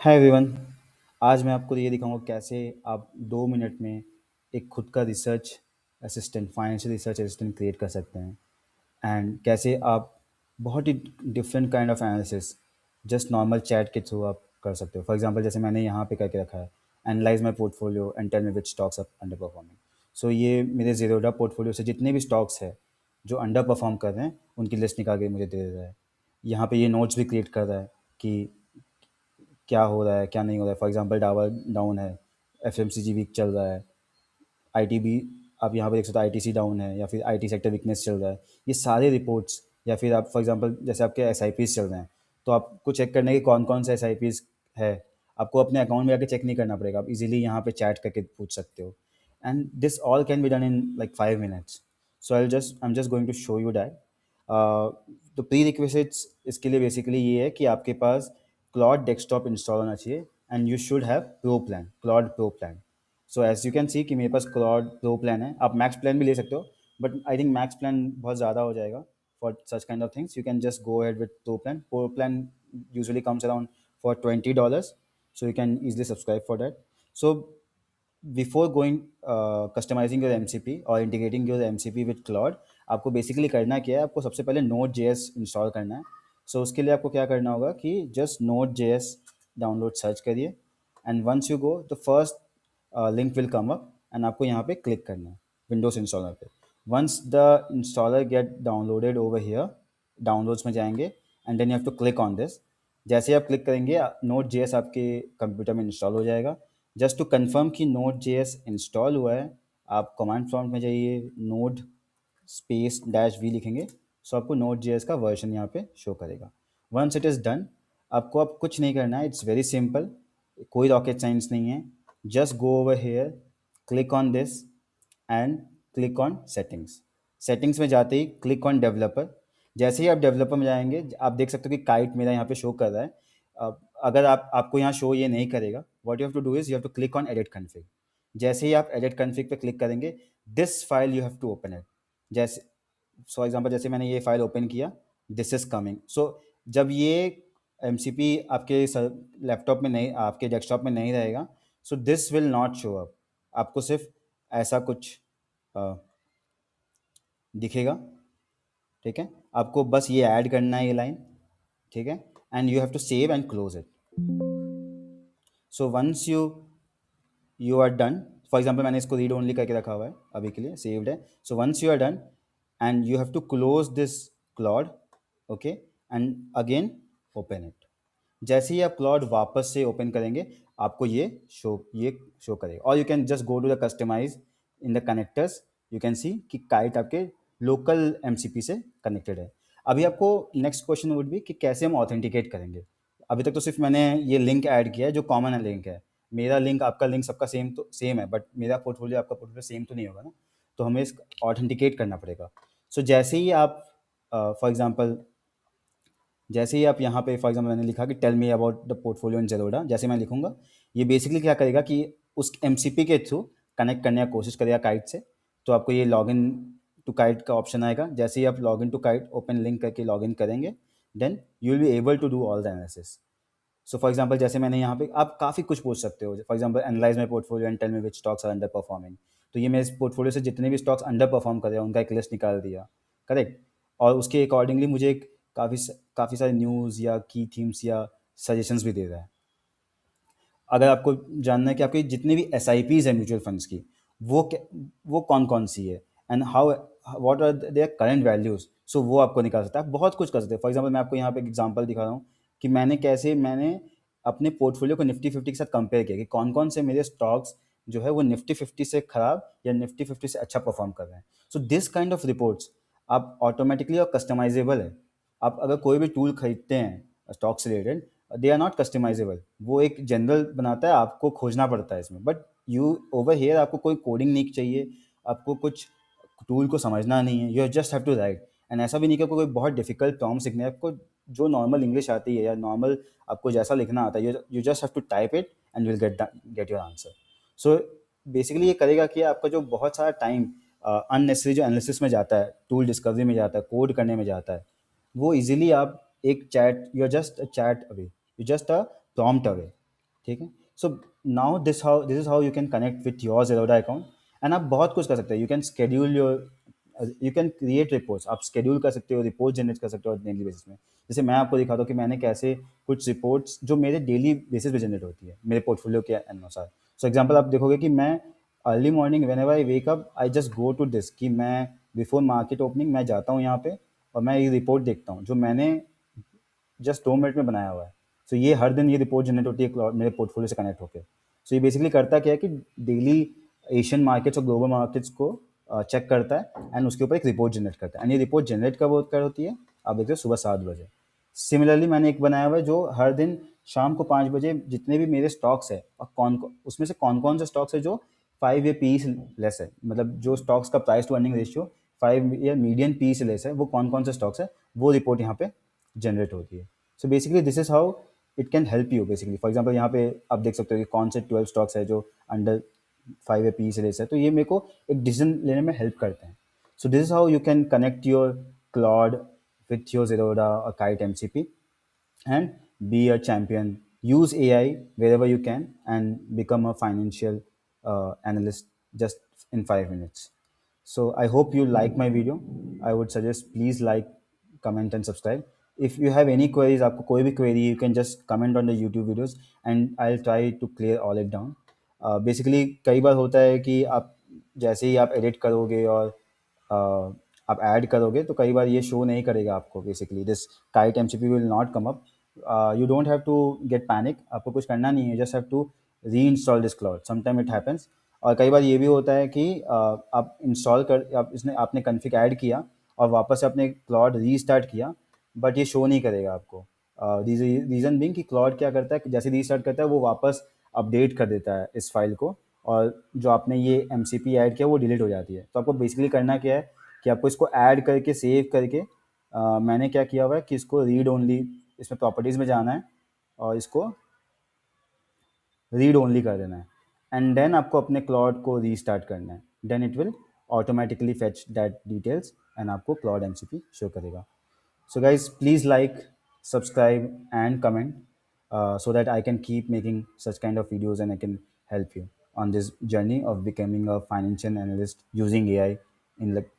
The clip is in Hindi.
Hi everyone. आज मैं आपको ये दिखाऊंगा कैसे आप 2 मिनट में एक खुद का research assistant financial research assistant create कर सकते हैं। एंड कैसे आप बहुत ही different kind of analysis just normal chat के थ्रू आप कर सकते हो। फॉर एग्जांपल जैसे मैंने यहाँ पे करके रखा है, analyse my portfolio and tell me which stocks are under performing. So ये मेरे ज़ीरोधा पोर्टफोलियो से जितने भी स्टॉक्स है जो अंडर परफॉर्म कर रहे हैं उनकी लिस्ट निकाल के मुझे दे रहा है। यहाँ पे ये नोट्स भी क्रिएट कर रहा है कि क्या हो रहा है क्या नहीं हो रहा है। फॉर एग्जांपल डावर डाउन है, एफएमसीजी वीक चल रहा है, आईटी भी आप यहाँ पे देख सकते हो, आईटीसी डाउन है या फिर आईटी सेक्टर वीकनेस चल रहा है। ये सारे रिपोर्ट्स या फिर आप फॉर एग्जांपल जैसे आपके एसआईपीज चल रहे हैं तो आपको चेक करने की कौन कौन से एसआईपीज है, आपको अपने अकाउंट में जाके चेक नहीं करना पड़ेगा, आप इजीली यहाँ पे चैट करके पूछ सकते हो। And this all can be done in like 5 minutes। So I am just going to show you that. तो प्री रिक्विजिट्स इसके लिए बेसिकली ये है कि आपके पास क्लॉड डेस्कटॉप इंस्टॉल होना चाहिए and you should have pro plan, Claude pro plan. So as you can see कि मेरे पास क्लॉड प्रो प्लान है। आप मैक्स प्लान भी ले सकते हो but I think max plan बहुत ज़्यादा हो जाएगा for such kind of things. You can just go ahead with pro plan. Pro plan usually comes around for $20, so you can easily subscribe for that. So before going customising your MCP और integrating your MCP with Claude, आपको बेसिकली करना क्या है, आपको सबसे पहले नोड जेएस इंस्टॉल करना है। सो उसके लिए आपको क्या करना होगा कि just Node JS download search करिए and once you go the first link will come up and आपको यहाँ पे क्लिक करना है विंडोज इंस्टॉलर पे। Once the installer get downloaded over here, downloads में जाएंगे and then you have to click on this. जैसे ही आप क्लिक करेंगे नोड जेएस आपके कंप्यूटर में इंस्टॉल हो जाएगा। जस्ट टू कंफर्म कि नोड जेएस इंस्टॉल हुआ है, आप कमांड प्रॉम्प्ट में जाइए, नोड स्पेस डैश वी लिखेंगे। सो आपको नोड जेएस का वर्जन यहाँ पे शो करेगा। वंस इट इज़ डन, आपको अब कुछ नहीं करना है, इट्स वेरी सिंपल, कोई रॉकेट साइंस नहीं है। Just go over here, click on this and click on settings. Settings में जाते ही क्लिक ऑन डेवलपर। जैसे ही आप डेवलपर में जाएंगे आप देख सकते हो कि काइट मेरा यहाँ पे शो कर रहा है। अगर आपको यहाँ शो ये नहीं करेगा, what you have to do is you have to click on edit config. जैसे ही आप एडिट कॉन्फ़िग पे क्लिक करेंगे, this file you have to open it. जैसे फॉर एग्जांपल जैसे मैंने ये फाइल ओपन किया, दिस इज कमिंग। सो जब ये एमसीपी आपके लैपटॉप में नहीं, आपके डेस्कटॉप में नहीं रहेगा, so this will not show up. आपको सिर्फ ऐसा कुछ दिखेगा, ठीक है। आपको बस ये ऐड करना है ये लाइन, ठीक है, and you have to save and close it. So once you are done, for example मैंने इसको रीड ओनली करके रखा हुआ है अभी के लिए, सेव्ड है। So once you are done and you have to close this Claude, okay, and again open it. जैसे ही आप क्लॉड वापस से ओपन करेंगे आपको ये शो करेगा। और you can just go to the customise in the connectors, you can see कि काइट आपके लोकल एमसीपी से कनेक्टेड है। अभी आपको नेक्स्ट क्वेश्चन वुड भी कि कैसे हम ऑथेंटिकेट करेंगे। अभी तक तो सिर्फ मैंने ये लिंक ऐड किया है जो कॉमन लिंक है। मेरा लिंक आपका लिंक सबका सेम है, बट मेरा पोर्टफोलियो आपका पोर्टफोलियो सेम तो नहीं होगा ना, तो हमें इस ऑथेंटिकेट करना पड़ेगा। सो जैसे ही आप फॉर एग्जांपल जैसे ही आप यहाँ पे फॉर एग्जांपल मैंने लिखा कि tell me about the portfolio in Zerodha, जैसे मैं लिखूंगा ये बेसिकली क्या करेगा कि उस एमसीपी के थ्रू कनेक्ट करने का कोशिश करेगा काइट से। तो आपको ये लॉगिन टू काइट का ऑप्शन आएगा। जैसे ही आप login to Kite open link करके लॉगिन करेंगे, then you will be able to do all the analysis. So for example जैसे मैंने यहाँ पे, आप काफ़ी कुछ पूछ सकते हो। For example analyse my portfolio and tell me which stocks are under performing. तो ये मेरे पोर्टफोलियो से जितने भी स्टॉक्स अंडर परफॉर्म कर रहे हैं उनका एक लिस्ट निकाल दिया, करेक्ट। और उसके अकॉर्डिंगली मुझे काफ़ी काफ़ी सारे न्यूज़ या की थीम्स या सजेशंस भी दे रहा है। अगर आपको जानना है कि आपके जितने भी एस आई पीज़ हैं म्यूचुअल फंड्स की, वो कौन कौन सी है and how what are their current values, so वो आपको निकाल सकता है। आप बहुत कुछ कर सकते हैं। फॉर एग्जांपल मैं आपको यहाँ पे एक एग्जांपल दिखा रहा हूँ कि मैंने अपने पोर्टफोलियो को निफ्टी 50 के साथ कंपेयर किया कि कौन कौन से मेरे स्टॉक्स जो है वो निफ्टी 50 से खराब या निफ्टी 50 से अच्छा परफॉर्म कर रहे हैं। So this kind of reports आप ऑटोमेटिकली और कस्टमाइजेबल है। आप अगर कोई भी टूल खरीदते हैं स्टॉक से related, they are not customisable, वो एक जनरल बनाता है, आपको खोजना पड़ता है इसमें। बट यू ओवर हेयर आपको कोई कोडिंग नहीं चाहिए, आपको कुछ टूल को समझना नहीं है, you just have to write. एंड ऐसा भी नहीं कि आपको कोई बहुत डिफिकल्ट प्रॉम्प्ट सीखना है, आपको जो नॉर्मल इंग्लिश आती है या नॉर्मल आपको जैसा लिखना आता है, you just have to type it and will get your answer. So basically ये करेगा कि आपका जो बहुत सारा टाइम अननेसेसरी जो एनालिसिस में जाता है, टूल डिस्कवरी में जाता है, कोड करने में जाता है, वो इजीली आप एक chat, you are just a chat away, you just a prompt away. ठीक है। So now this is how you can connect with your Zerodha account. And आप बहुत कुछ कर सकते हैं। You can schedule your, you can create reports, आप स्केड्यूल कर सकते हो, रिपोर्ट जनरेट कर सकते हो डेली बेसिस में। जैसे मैं आपको दिखाता हूँ कि मैंने कैसे कुछ रिपोर्ट्स जो मेरे डेली बेसिस पे जनरेट होती है मेरे पोर्टफोलियो के अनुसार। सो एग्जाम्पल आप देखोगे कि मैं early morning whenever I wake up I just go to this, कि मैं बिफोर मार्केट ओपनिंग मैं जाता हूँ यहाँ पे और मैं ये रिपोर्ट देखता हूँ जो मैंने जस्ट 2 मिनट में बनाया हुआ है। सो ये हर दिन ये रिपोर्ट जनरेट होती है मेरे पोर्टफोलियो से कनेक्ट होकर। सो ये बेसिकली करता क्या है कि डेली एशियन मार्केट्स और ग्लोबल मार्केट्स को चेक करता है एंड उसके ऊपर एक रिपोर्ट जनरेट करता है। एंड ये रिपोर्ट जनरेट कब होती है, आप देखते हो सुबह 7 बजे। सिमिलरली मैंने एक बनाया हुआ है जो हर दिन शाम को 5 बजे जितने भी मेरे स्टॉक्स है और उसमें से कौन कौन से स्टॉक्स है जो 5 ईयर पी से लेस है, मतलब जो स्टॉक्स का price to earning ratio 5 year median P से लेस है, वो कौन कौन से स्टॉक्स है, वो रिपोर्ट यहाँ पे जनरेट होती है। So basically this is how it can help you. Basically for example यहाँ पे आप देख सकते हो कि कौन से 12 स्टॉक्स है जो अंडर 5 या पी से लेस है, तो ये मेरे को एक डिसीजन लेने में हेल्प करते हैं। So this is how you can connect your Claude with your Zerodha और Kite MCP and be a champion. Use AI wherever you can and become a financial analyst just in 5 minutes. So I hope you like my video. I would suggest please like, comment and subscribe. If you have any queries, आपको कोई भी query, you can just comment on the YouTube videos and I'll try to clear all it down. Basically कई बार होता है कि आप जैसे ही आप edit करोगे और आप ऐड करोगे तो कई बार ये शो नहीं करेगा आपको। Basically this Kite MCP will not come up. You don't have to get panic, आपको कुछ करना नहीं है, just have to reinstall this Claude, sometime it happens. और कई बार ये भी होता है कि आप इंस्टॉल कर आप इसने आपने कन्फिग ऐड किया और वापस से आपने क्लाउड रीस्टार्ट किया बट ये शो नहीं करेगा आपको। रीज़न बीइंग कि क्लाउड क्या करता है कि जैसे रीस्टार्ट करता है वो वापस अपडेट कर देता है इस फाइल को, और जो आपने ये एम ऐड किया वो डिलीट हो जाती है। तो आपको बेसिकली करना क्या है कि आपको इसको ऐड करके सेव करके मैंने क्या किया हुआ है कि इसको रीड ओनली, इसमें प्रॉपर्टीज़ में जाना है और इसको रीड ओनली कर देना है एंड देन आपको अपने क्लॉड को रीस्टार्ट करना है। Then it will automatically fetch that details and आपको क्लॉड एमसीपी शो करेगा। So guys, please like, subscribe and comment so that I can keep making such kind of videos and I can help you on this journey of becoming a financial analyst using AI in like